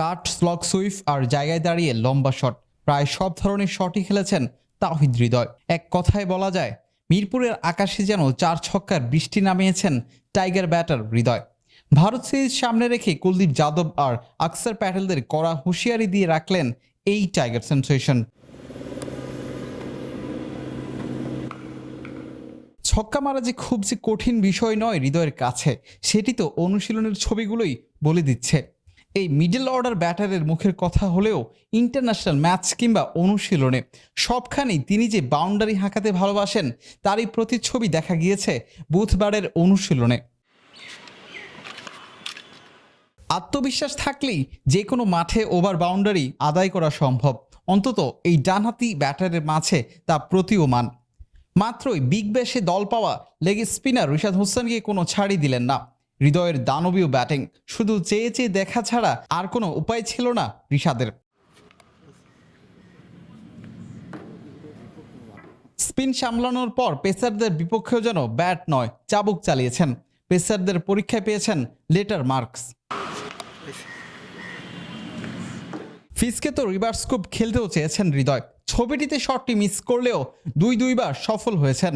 কাট, slog সুইফ আর জায়গায় দাঁড়িয়ে লম্বা শট, প্রায় সব ধরনের শটই খেলেছেন তাওহিদ হৃদয়। এক কথায় বলা যায় মিরপুরের আকাশে যেন 4 ছক্কার বৃষ্টি নামিয়েছেন টাইগার ব্যাটার হৃদয়। ভারত সিরিজ সামনে রেখে কুলদীপ যাদব আর আকসার প্যাটেলদের কড়া হুঁশিয়ারি দিয়ে রাখলেন এই টাইগার সেন্সেশন। ছক্কা মারা যে খুব যে কঠিন বিষয় নয় হৃদয়ের কাছে, সেটি তো অনুশীলনের ছবিগুলোই বলে দিচ্ছে। এই মিডল অর্ডার ব্যাটারের মুখের কথা হলেও ইন্টারন্যাশনাল ম্যাচ কিংবা অনুশীলনে সবখানেই তিনি যে বাউন্ডারি হাঁকাতে ভালোবাসেন তারই প্রতিচ্ছবি দেখা গিয়েছে বুধবারের অনুশীলনে। আত্মবিশ্বাস থাকলেই যে কোনো মাঠে ওভার বাউন্ডারি আদায় করা সম্ভব, অন্তত এই ডানহাতি ব্যাটারের মাঝে তা প্রতীয়মান। মাত্রই বিগ ব্যাশে দল পাওয়া লেগ স্পিনার রিশাদ হোসেনকে কোনো ছাড়ই দিলেন না। হৃদয়ের দানবীয় ব্যাটিং শুধু চেয়ে চেয়ে দেখা ছাড়া আর কোনো উপায় ছিল না রিশাদের। স্পিন সামলানোর পর পেসারদের বিপক্ষেও যেন ব্যাট নয় চাবুক চালিয়েছেন। পেসারদের পরীক্ষায় পেয়েছেন লেটার মার্কস। ফিসকে তো রিভার্স স্কুপ খেলতেও চেয়েছেন হৃদয়। ছবিটিতে শটটি মিস করলেও দুইবার সফল হয়েছেন।